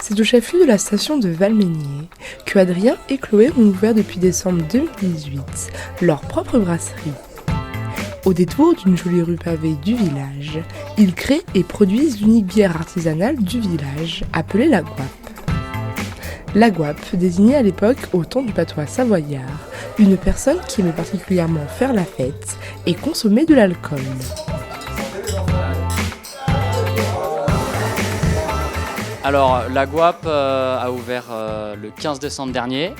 C'est au chef-lieu de la station de Valmeinier que Adrien et Chloé ont ouvert depuis décembre 2018 leur propre brasserie. Au détour d'une jolie rue pavée du village, ils créent et produisent l'unique bière artisanale du village, appelée la Gouape. La Gouape désignait à l'époque, au temps du patois savoyard, une personne qui aimait particulièrement faire la fête et consommer de l'alcool. Alors, la Gouape a ouvert le 15 décembre dernier.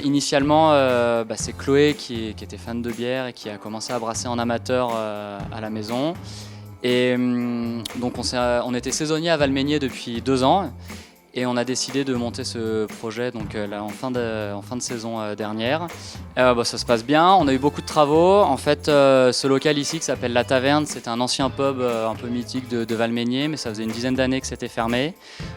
Initialement, c'est Chloé qui était fan de bière et qui a commencé à brasser en amateur à la maison. Et donc on était saisonnier à Valmeinier depuis 2 ans et on a décidé de monter ce projet là, en fin de saison dernière. Ça se passe bien, on a eu beaucoup de travaux. En fait, ce local ici qui s'appelle La Taverne, c'est un ancien pub un peu mythique de Valmeinier, mais ça faisait une dizaine d'années que c'était fermé.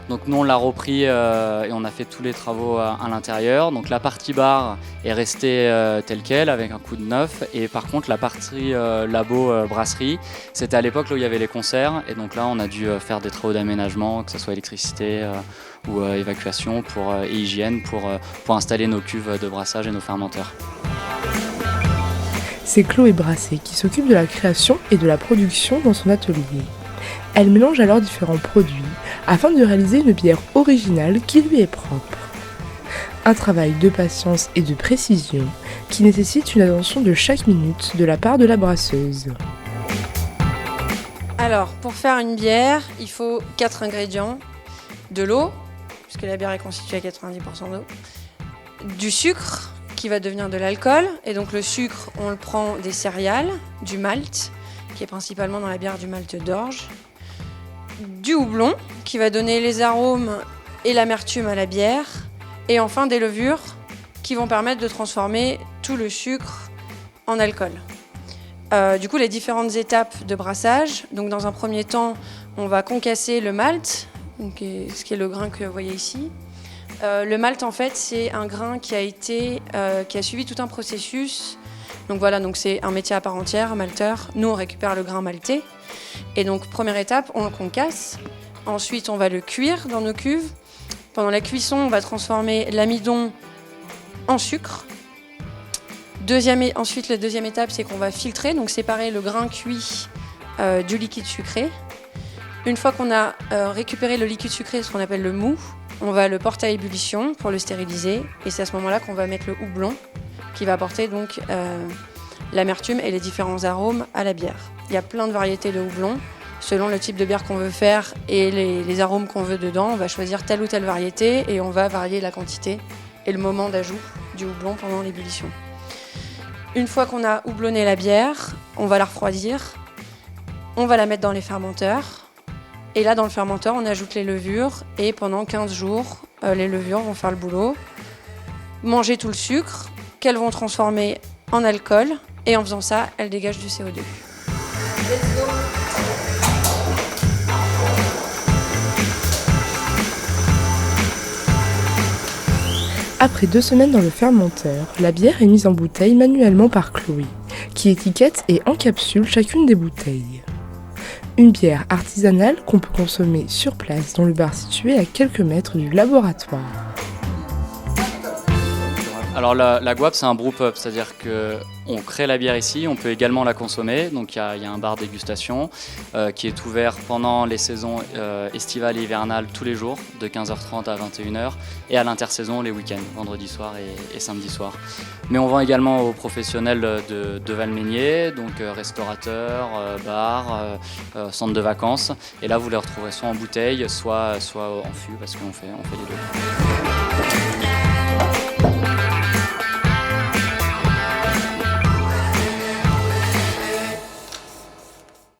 Donc nous on l'a repris et on a fait tous les travaux à l'intérieur. Donc la partie bar est restée telle quelle avec un coup de neuf, et par contre la partie labo brasserie, c'était à l'époque là où il y avait les concerts, et donc là on a dû faire des travaux d'aménagement, que ce soit électricité ou évacuation et hygiène pour installer nos cuves de brassage et nos fermenteurs. C'est Chloé Brassé qui s'occupe de la création et de la production dans son atelier. Elle mélange alors différents produits afin de réaliser une bière originale qui lui est propre. Un travail de patience et de précision qui nécessite une attention de chaque minute de la part de la brasseuse. Alors, pour faire une bière, il faut 4 ingrédients. De l'eau, puisque la bière est constituée à 90% d'eau. Du sucre, qui va devenir de l'alcool. Et donc le sucre, on le prend des céréales, du malt, qui est principalement dans la bière du malt d'orge. Du houblon, qui va donner les arômes et l'amertume à la bière. Et enfin des levures, qui vont permettre de transformer tout le sucre en alcool. Du coup, les différentes étapes de brassage. Donc dans un premier temps, on va concasser le malt, ce qui est le grain que vous voyez ici. Le malt, en fait, c'est un grain qui a suivi tout un processus. Donc voilà, c'est un métier à part entière, malteur. Nous, on récupère le grain maltais. Et donc, première étape, on le concasse. Ensuite, on va le cuire dans nos cuves. Pendant la cuisson, on va transformer l'amidon en sucre. Ensuite, la deuxième étape, c'est qu'on va filtrer, donc séparer le grain cuit du liquide sucré. Une fois qu'on a récupéré le liquide sucré, ce qu'on appelle le mou, on va le porter à ébullition pour le stériliser. Et c'est à ce moment-là qu'on va mettre le houblon qui va apporter donc l'amertume et les différents arômes à la bière. Il y a plein de variétés de houblon. Selon le type de bière qu'on veut faire et les arômes qu'on veut dedans, on va choisir telle ou telle variété et on va varier la quantité et le moment d'ajout du houblon pendant l'ébullition. Une fois qu'on a houblonné la bière, on va la refroidir. On va la mettre dans les fermenteurs. Et là, dans le fermenteur, on ajoute les levures et pendant 15 jours, les levures vont faire le boulot, manger tout le sucre qu'elles vont transformer en alcool et en faisant ça, elles dégagent du CO2. Let's go. Après 2 semaines dans le fermenteur, la bière est mise en bouteille manuellement par Chloé, qui étiquette et encapsule chacune des bouteilles. Une bière artisanale qu'on peut consommer sur place dans le bar situé à quelques mètres du laboratoire. Alors la Gouape, c'est un brew-pub, c'est-à-dire qu'on crée la bière ici, on peut également la consommer. Donc il y a un bar dégustation qui est ouvert pendant les saisons estivales et hivernales tous les jours, de 15h30 à 21h, et à l'intersaison les week-ends, vendredi soir et samedi soir. Mais on vend également aux professionnels de Valmeinier, donc restaurateurs, bars, centres de vacances. Et là, vous les retrouverez soit en bouteille, soit en fût, parce qu'on fait les deux.